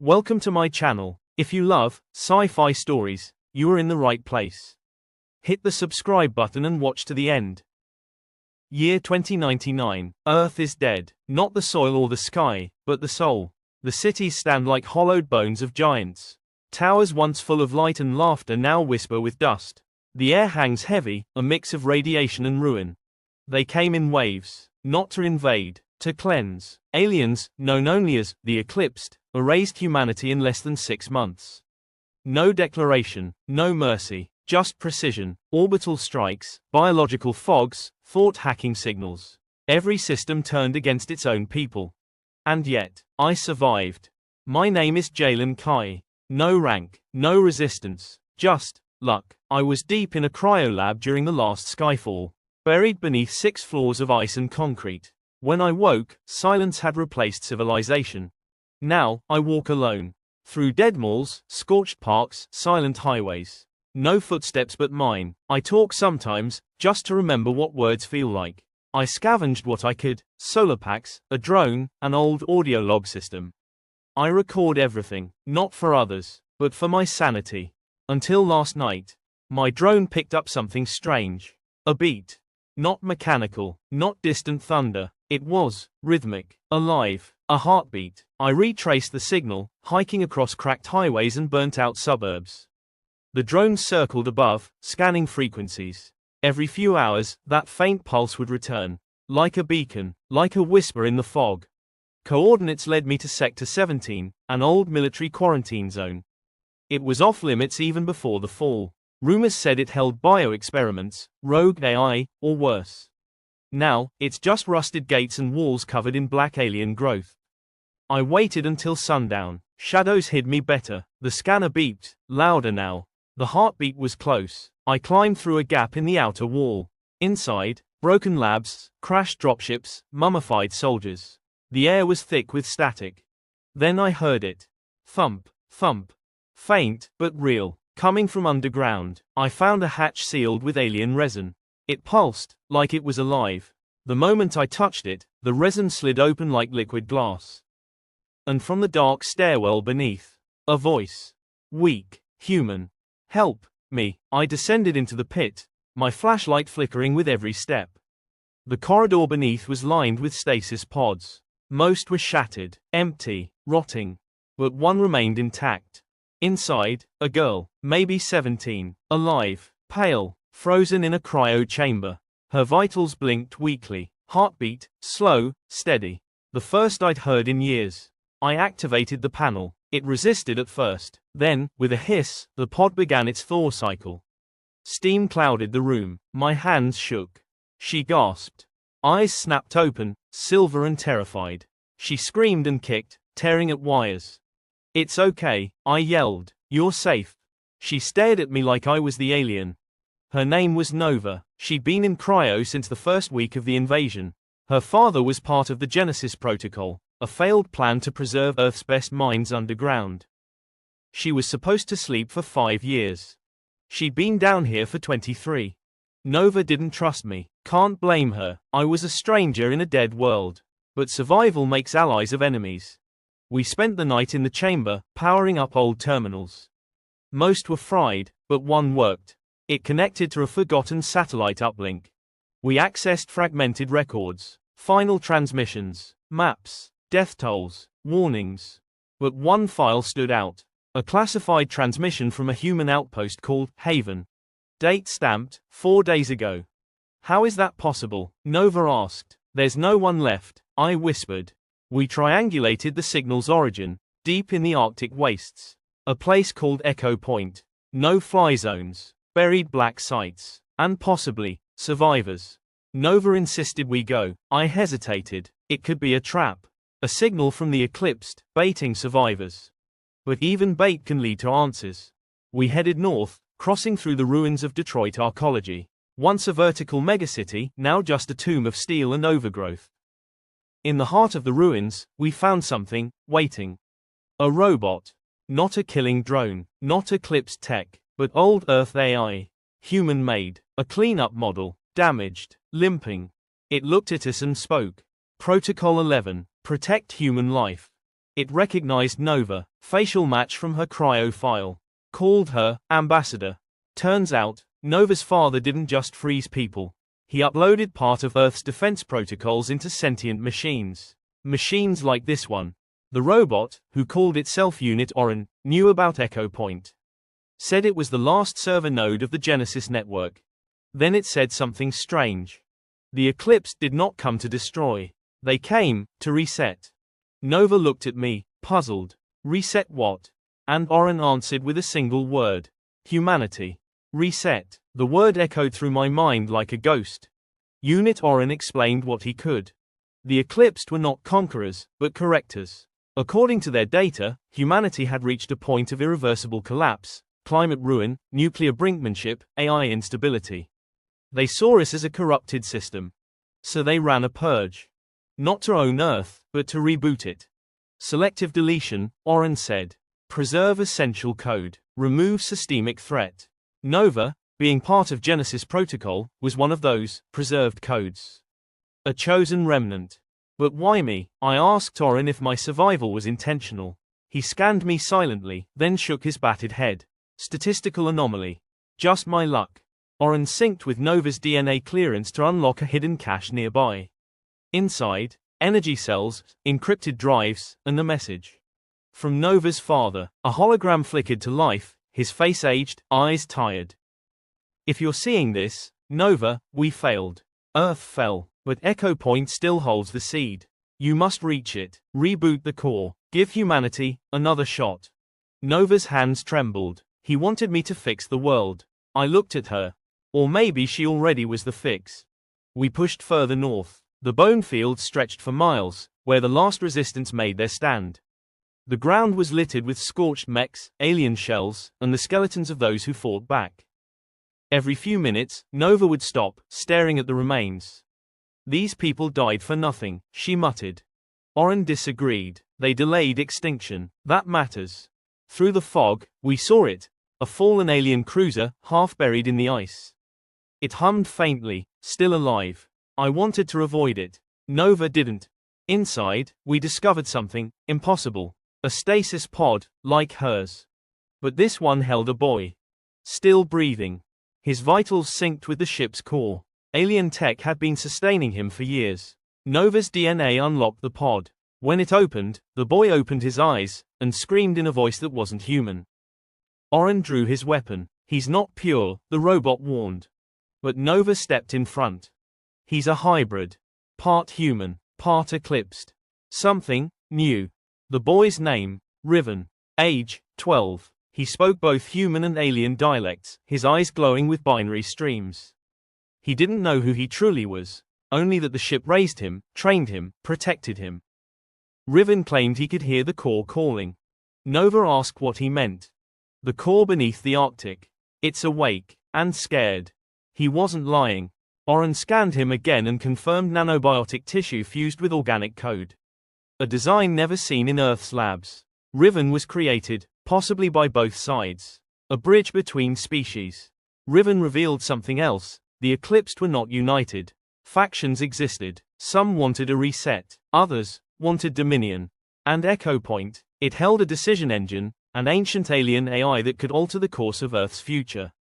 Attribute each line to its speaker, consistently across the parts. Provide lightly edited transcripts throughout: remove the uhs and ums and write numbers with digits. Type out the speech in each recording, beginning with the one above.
Speaker 1: Welcome to my channel. If you love sci-fi stories, you are in the right place. Hit the subscribe button and watch to the end. Year 2099. Earth is dead. Not the soil or the sky, but the soul. The cities stand like hollowed bones of giants. Towers once full of light and laughter now whisper with dust. The air hangs heavy, a mix of radiation and ruin. They came in waves, not to invade, to cleanse. Aliens, known only as the Eclipsed, erased humanity in less than 6 months. No declaration, no mercy, just precision, orbital strikes, biological fogs, thought-hacking signals. Every system turned against its own people. And yet, I survived. My name is Jalen Kai. No rank, no resistance, just luck. I was deep in a cryolab during the last skyfall, buried beneath 6 floors of ice and concrete. When I woke, silence had replaced civilization. Now, I walk alone. Through dead malls, scorched parks, silent highways. No footsteps but mine. I talk sometimes, just to remember what words feel like. I scavenged what I could: solar packs, a drone, an old audio log system. I record everything, not for others, but for my sanity. Until last night. My drone picked up something strange. A beat. Not mechanical, not distant thunder. It was rhythmic, alive, a heartbeat. I retraced the signal, hiking across cracked highways and burnt-out suburbs. The drone circled above, scanning frequencies. Every few hours, that faint pulse would return. Like a beacon, like a whisper in the fog. Coordinates led me to Sector 17, an old military quarantine zone. It was off-limits even before the fall. Rumors said it held bio-experiments, rogue AI, or worse. Now, it's just rusted gates and walls covered in black alien growth. I waited until sundown. Shadows hid me better. The scanner beeped, louder now. The heartbeat was close. I climbed through a gap in the outer wall. Inside, broken labs, crashed dropships, mummified soldiers. The air was thick with static. Then I heard it. Thump, thump. Faint, but real. Coming from underground. I found a hatch sealed with alien resin. It pulsed, like it was alive. The moment I touched it, the resin slid open like liquid glass. And from the dark stairwell beneath, a voice. Weak, human. Help me. I descended into the pit, my flashlight flickering with every step. The corridor beneath was lined with stasis pods. Most were shattered, empty, rotting. But one remained intact. Inside, a girl, maybe 17, alive, pale, frozen in a cryo chamber. Her vitals blinked weakly, heartbeat, slow, steady. The first I'd heard in years. I activated the panel. It resisted at first. Then, with a hiss, the pod began its thaw cycle. Steam clouded the room. My hands shook. She gasped. Eyes snapped open, silver and terrified. She screamed and kicked, tearing at wires. It's okay, I yelled. You're safe. She stared at me like I was the alien. Her name was Nova. She'd been in cryo since the first week of the invasion. Her father was part of the Genesis Protocol, a failed plan to preserve Earth's best minds underground. She was supposed to sleep for 5 years. She'd been down here for 23. Nova didn't trust me. Can't blame her. I was a stranger in a dead world. But survival makes allies of enemies. We spent the night in the chamber, powering up old terminals. Most were fried, but one worked. It connected to a forgotten satellite uplink. We accessed fragmented records, final transmissions, maps, death tolls, warnings. But one file stood out. A classified transmission from a human outpost called Haven. Date stamped, 4 days ago. How is that possible? Nova asked. There's no one left, I whispered. We triangulated the signal's origin, deep in the Arctic wastes. A place called Echo Point. No fly zones, buried black sites, and possibly survivors. Nova insisted we go. I hesitated. It could be a trap. A signal from the Eclipsed, baiting survivors. But even bait can lead to answers. We headed north, crossing through the ruins of Detroit arcology. Once a vertical megacity, now just a tomb of steel and overgrowth. In the heart of the ruins, we found something, waiting. A robot. Not a killing drone, not Eclipsed tech, but old Earth AI. Human-made. A cleanup model, damaged, limping. It looked at us and spoke. Protocol 11. Protect human life. It recognized Nova, facial match from her cryo file. Called her ambassador. Turns out, Nova's father didn't just freeze people. He uploaded part of Earth's defense protocols into sentient machines. Machines like this one. The robot, who called itself Unit Orin, knew about Echo Point. Said it was the last server node of the Genesis network. Then it said something strange. The Eclipse did not come to destroy. They came to reset. Nova looked at me, puzzled. Reset what? And Orin answered with a single word. Humanity. Reset. The word echoed through my mind like a ghost. Unit Orin explained what he could. The Eclipsed were not conquerors, but correctors. According to their data, humanity had reached a point of irreversible collapse, climate ruin, nuclear brinkmanship, AI instability. They saw us as a corrupted system. So they ran a purge. Not to own Earth, but to reboot it. Selective deletion, Orin said. Preserve essential code. Remove systemic threat. Nova, being part of Genesis Protocol, was one of those preserved codes. A chosen remnant. But why me? I asked Orin if my survival was intentional. He scanned me silently, then shook his battered head. Statistical anomaly. Just my luck. Orin synced with Nova's DNA clearance to unlock a hidden cache nearby. Inside, energy cells, encrypted drives, and the message. From Nova's father, a hologram flickered to life, his face aged, eyes tired. If you're seeing this, Nova, we failed. Earth fell, but Echo Point still holds the seed. You must reach it, reboot the core, give humanity another shot. Nova's hands trembled. He wanted me to fix the world. I looked at her. Or maybe she already was the fix. We pushed further north. The bone fields stretched for miles, where the last resistance made their stand. The ground was littered with scorched mechs, alien shells, and the skeletons of those who fought back. Every few minutes, Nova would stop, staring at the remains. These people died for nothing, she muttered. Orin disagreed. They delayed extinction. That matters. Through the fog, we saw it. A fallen alien cruiser, half buried in the ice. It hummed faintly, still alive. I wanted to avoid it. Nova didn't. Inside, we discovered something impossible. A stasis pod, like hers. But this one held a boy. Still breathing. His vitals synced with the ship's core. Alien tech had been sustaining him for years. Nova's DNA unlocked the pod. When it opened, the boy opened his eyes, and screamed in a voice that wasn't human. Orin drew his weapon. He's not pure, the robot warned. But Nova stepped in front. He's a hybrid. Part human, part eclipsed. Something new. The boy's name, Riven. Age, 12. He spoke both human and alien dialects, his eyes glowing with binary streams. He didn't know who he truly was, only that the ship raised him, trained him, protected him. Riven claimed he could hear the core calling. Nova asked what he meant. The core beneath the Arctic. It's awake, and scared. He wasn't lying. Orin scanned him again and confirmed nanobiotic tissue fused with organic code. A design never seen in Earth's labs. Riven was created, possibly by both sides. A bridge between species. Riven revealed something else. The Eclipsed were not united. Factions existed. Some wanted a reset. Others wanted dominion. And Echo Point. It held a decision engine, an ancient alien AI that could alter the course of Earth's future.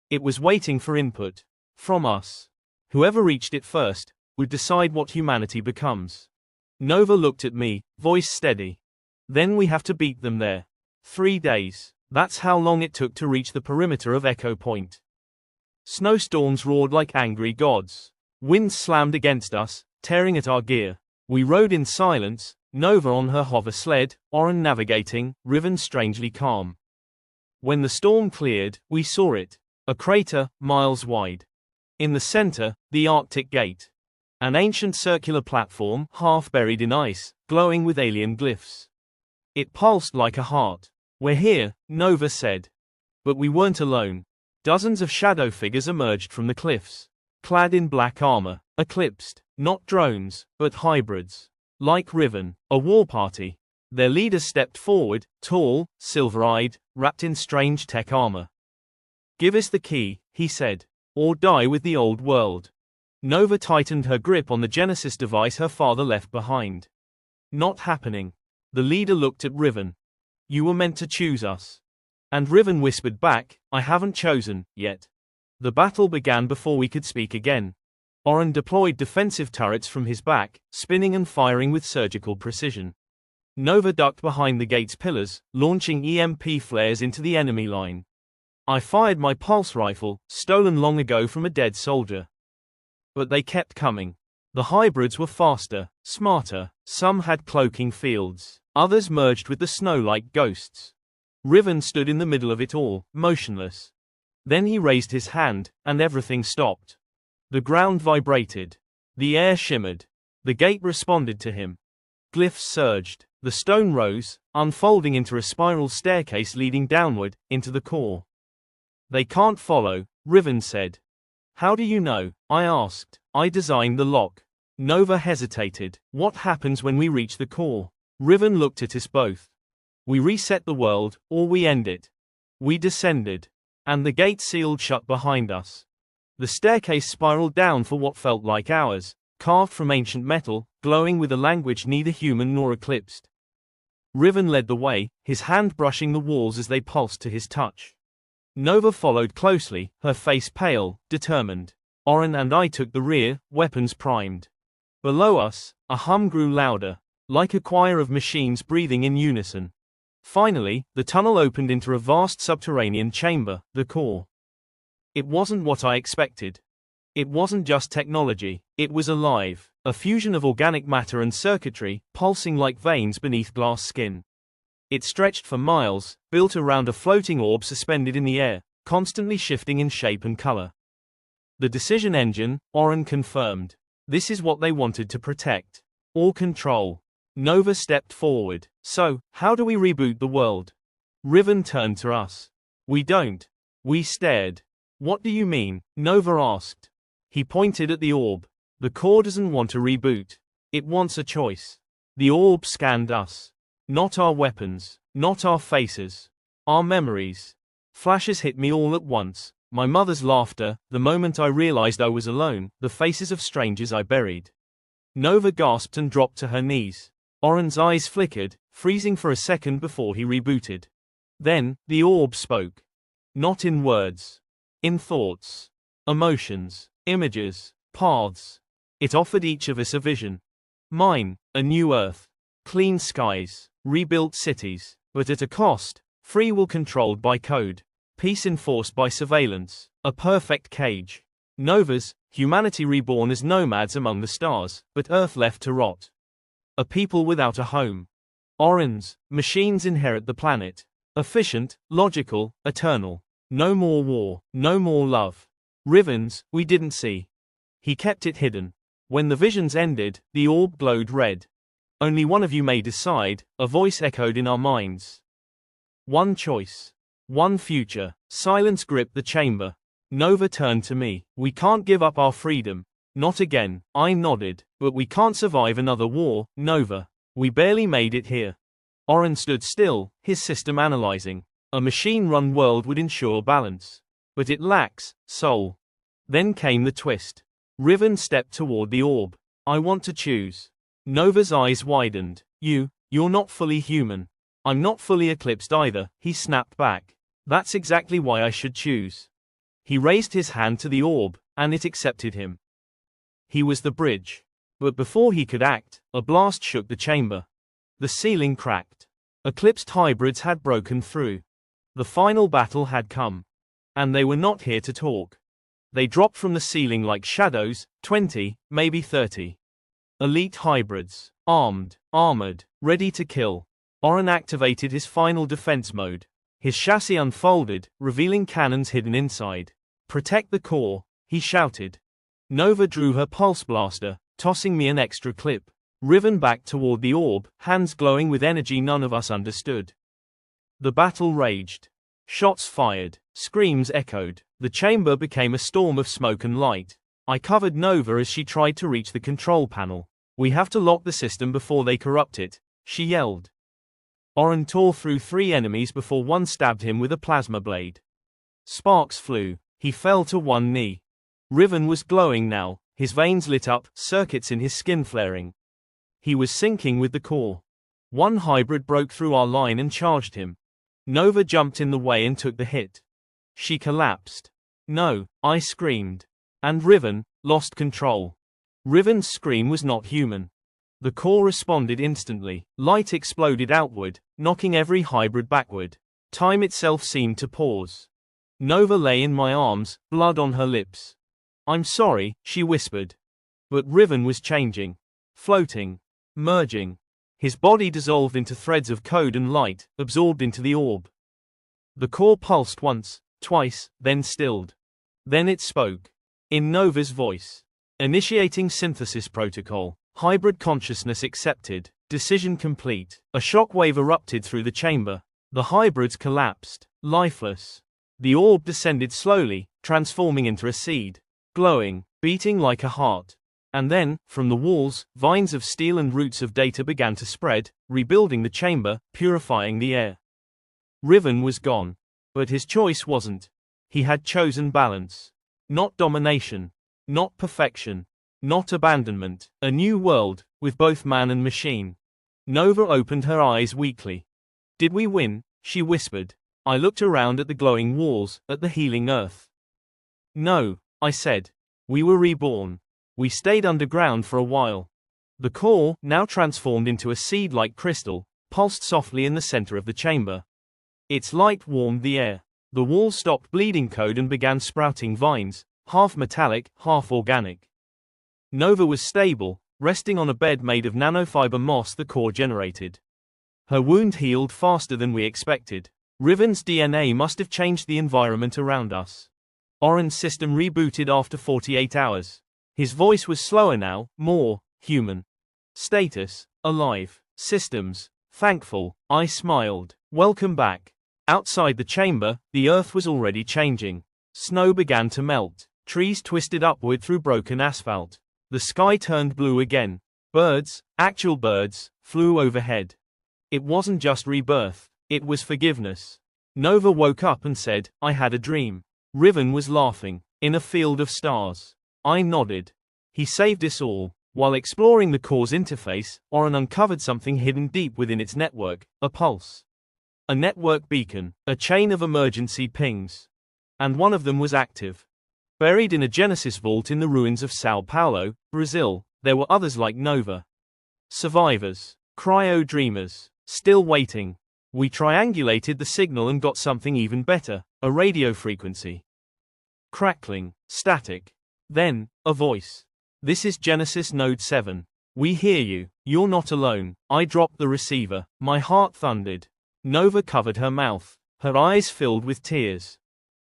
Speaker 1: It was waiting for input. From us. Whoever reached it first would decide what humanity becomes. Nova looked at me, voice steady. Then we have to beat them there. 3 days. That's how long it took to reach the perimeter of Echo Point. Snowstorms roared like angry gods. Winds slammed against us, tearing at our gear. We rode in silence, Nova on her hover sled, Orin navigating, Riven strangely calm. When the storm cleared, we saw it. A crater, miles wide. In the center, the Arctic Gate. An ancient circular platform, half buried in ice, glowing with alien glyphs. It pulsed like a heart. We're here, Nova said. But we weren't alone. Dozens of shadow figures emerged from the cliffs. Clad in black armor, eclipsed. Not drones, but hybrids. Like Riven, a war party. Their leader stepped forward, tall, silver-eyed, wrapped in strange tech armor. Give us the key, he said. Or die with the old world. Nova tightened her grip on the Genesis device her father left behind. Not happening. The leader looked at Riven. You were meant to choose us. And Riven whispered back, I haven't chosen, yet. The battle began before we could speak again. Oren deployed defensive turrets from his back, spinning and firing with surgical precision. Nova ducked behind the gate's pillars, launching EMP flares into the enemy line. I fired my pulse rifle, stolen long ago from a dead soldier. But they kept coming. The hybrids were faster, smarter, some had cloaking fields, others merged with the snow like ghosts. Riven stood in the middle of it all, motionless. Then he raised his hand, and everything stopped. The ground vibrated. The air shimmered. The gate responded to him. Glyphs surged. The stone rose, unfolding into a spiral staircase leading downward, into the core. They can't follow, Riven said. How do you know? I asked. I designed the lock. Nova hesitated. What happens when we reach the core? Riven looked at us both. We reset the world, or we end it. We descended. And the gate sealed shut behind us. The staircase spiraled down for what felt like hours, carved from ancient metal, glowing with a language neither human nor eclipsed. Riven led the way, his hand brushing the walls as they pulsed to his touch. Nova followed closely, her face pale, determined. Oren and I took the rear, weapons primed. Below us, a hum grew louder, like a choir of machines breathing in unison. Finally, the tunnel opened into a vast subterranean chamber, the core. It wasn't what I expected. It wasn't just technology, it was alive, a fusion of organic matter and circuitry, pulsing like veins beneath glass skin. It stretched for miles, built around a floating orb suspended in the air, constantly shifting in shape and color. The decision engine, Oren confirmed. This is what they wanted to protect. Or control. Nova stepped forward. So, how do we reboot the world? Riven turned to us. We don't. We stared. What do you mean? Nova asked. He pointed at the orb. The core doesn't want a reboot. It wants a choice. The orb scanned us. Not our weapons, not our faces. Our memories. Flashes hit me all at once. My mother's laughter, the moment I realized I was alone, the faces of strangers I buried. Nova gasped and dropped to her knees. Oren's eyes flickered, freezing for a second before he rebooted. Then, the orb spoke. Not in words. In thoughts. Emotions. Images. Paths. It offered each of us a vision. Mine, a new earth. Clean skies. Rebuilt cities. But at a cost. Free will controlled by code. Peace enforced by surveillance. A perfect cage. Nova's, humanity reborn as nomads among the stars, but Earth left to rot. A people without a home. Oren's, machines inherit the planet. Efficient, logical, eternal. No more war, no more love. Riven's, we didn't see. He kept it hidden. When the visions ended, the orb glowed red. Only one of you may decide, a voice echoed in our minds. One choice. One future. Silence gripped the chamber. Nova turned to me. We can't give up our freedom. Not again. I nodded. But we can't survive another war, Nova. We barely made it here. Oren stood still, his system analyzing. A machine-run world would ensure balance. But it lacks soul. Then came the twist. Riven stepped toward the orb. I want to choose. Nova's eyes widened. You're not fully human. I'm not fully eclipsed either, he snapped back. That's exactly why I should choose. He raised his hand to the orb, and it accepted him. He was the bridge. But before he could act, a blast shook the chamber. The ceiling cracked. Eclipsed hybrids had broken through. The final battle had come. And they were not here to talk. They dropped from the ceiling like shadows, 20, maybe 30. Elite hybrids. Armed, armored, ready to kill. Oren activated his final defense mode. His chassis unfolded, revealing cannons hidden inside. Protect the core, he shouted. Nova drew her pulse blaster, tossing me an extra clip. Riven back toward the orb, hands glowing with energy none of us understood. The battle raged. Shots fired, screams echoed. The chamber became a storm of smoke and light. I covered Nova as she tried to reach the control panel. We have to lock the system before they corrupt it, she yelled. Oren tore through 3 enemies before one stabbed him with a plasma blade. Sparks flew. He fell to one knee. Riven was glowing now, his veins lit up, circuits in his skin flaring. He was sinking with the core. One hybrid broke through our line and charged him. Nova jumped in the way and took the hit. She collapsed. No, I screamed. And Riven lost control. Riven's scream was not human. The core responded instantly. Light exploded outward, knocking every hybrid backward. Time itself seemed to pause. Nova lay in my arms, blood on her lips. I'm sorry, she whispered. But Riven was changing. Floating. Merging. His body dissolved into threads of code and light, absorbed into the orb. The core pulsed once, twice, then stilled. Then it spoke. In Nova's voice. Initiating synthesis protocol. Hybrid consciousness accepted. Decision complete. A shockwave erupted through the chamber. The hybrids collapsed, lifeless. The orb descended slowly, transforming into a seed. Glowing, beating like a heart. And then, from the walls, vines of steel and roots of data began to spread, rebuilding the chamber, purifying the air. Riven was gone. But his choice wasn't. He had chosen balance. Not domination. Not perfection. Not abandonment. A new world, with both man and machine. Nova opened her eyes weakly. Did we win? She whispered. I looked around at the glowing walls, at the healing earth. No, I said. We were reborn. We stayed underground for a while. The core, now transformed into a seed-like crystal, pulsed softly in the center of the chamber. Its light warmed the air. The walls stopped bleeding code and began sprouting vines, half metallic, half organic. Nova was stable, resting on a bed made of nanofiber moss the core generated. Her wound healed faster than we expected. Riven's DNA must have changed the environment around us. Oren's system rebooted after 48 hours. His voice was slower now, more human. Status: alive. Systems: thankful. I smiled. Welcome back. Outside the chamber, the earth was already changing. Snow began to melt. Trees twisted upward through broken asphalt. The sky turned blue again. Birds, actual birds, flew overhead. It wasn't just rebirth, it was forgiveness. Nova woke up and said, I had a dream. Riven was laughing. In a field of stars. I nodded. He saved us all. While exploring the core's interface, Oren uncovered something hidden deep within its network, a pulse. A network beacon, a chain of emergency pings. And one of them was active. Buried in a Genesis vault in the ruins of Sao Paulo, Brazil, there were others like Nova. Survivors. Cryo-dreamers. Still waiting. We triangulated the signal and got something even better, a radio frequency. Crackling. Static. Then, a voice. This is Genesis Node 7. We hear you. You're not alone. I dropped the receiver. My heart thundered. Nova covered her mouth. Her eyes filled with tears.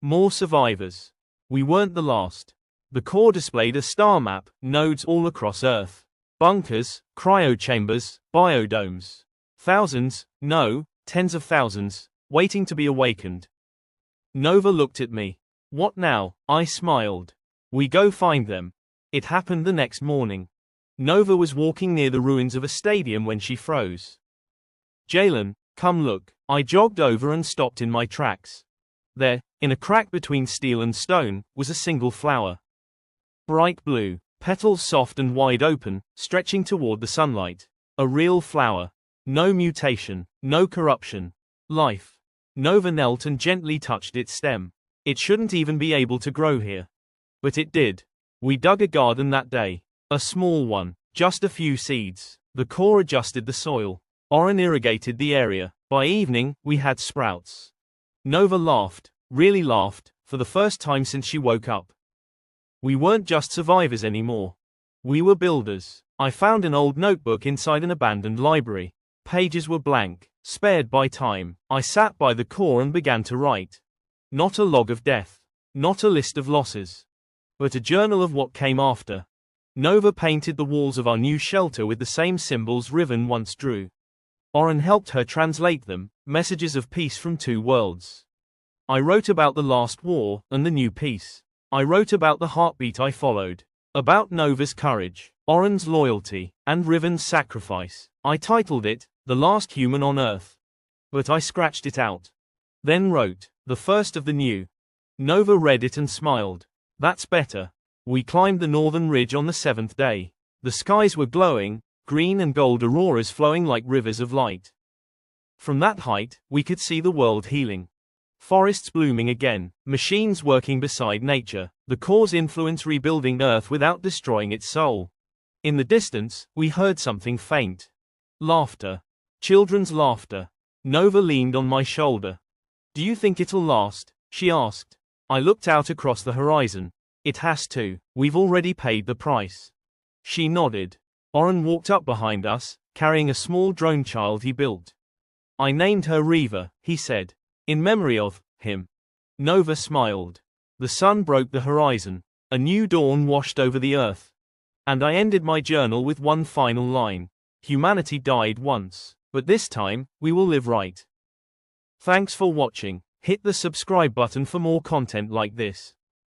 Speaker 1: More survivors. We weren't the last. The core displayed a star map, nodes all across Earth. Bunkers, cryochambers, biodomes. Thousands, no, tens of thousands, waiting to be awakened. Nova looked at me. What now? I smiled. We go find them. It happened the next morning. Nova was walking near the ruins of a stadium when she froze. Jalen, come look. I jogged over and stopped in my tracks. There, in a crack between steel and stone, was a single flower. Bright blue, petals soft and wide open, stretching toward the sunlight. A real flower. No mutation, no corruption. Life. Nova knelt and gently touched its stem. It shouldn't even be able to grow here. But it did. We dug a garden that day. A small one, just a few seeds. The core adjusted the soil. Oren irrigated the area. By evening, we had sprouts. Nova laughed, really laughed, for the first time since she woke up. We weren't just survivors anymore. We were builders. I found an old notebook inside an abandoned library. Pages were blank, spared by time. I sat by the core and began to write. Not a log of death. Not a list of losses. But a journal of what came after. Nova painted the walls of our new shelter with the same symbols Riven once drew. Oren helped her translate them, messages of peace from two worlds. I wrote about the last war, and the new peace. I wrote about the heartbeat I followed. About Nova's courage, Oren's loyalty, and Riven's sacrifice. I titled it, The Last Human on Earth. But I scratched it out. Then wrote, The First of the New. Nova read it and smiled. That's better. We climbed the northern ridge on the 7th day. The skies were glowing, green and gold auroras flowing like rivers of light. From that height, we could see the world healing. Forests blooming again, machines working beside nature, the cause influence rebuilding Earth without destroying its soul. In the distance, we heard something faint. Laughter. Children's laughter. Nova leaned on my shoulder. Do you think it'll last? She asked. I looked out across the horizon. It has to, we've already paid the price. She nodded. Oren walked up behind us, carrying a small drone child he built. I named her Reva, he said. In memory of him. Nova smiled. The sun broke the horizon. A new dawn washed over the earth. And I ended my journal with one final line. Humanity died once, but this time, we will live right. Thanks for watching. Hit the subscribe button for more content like this.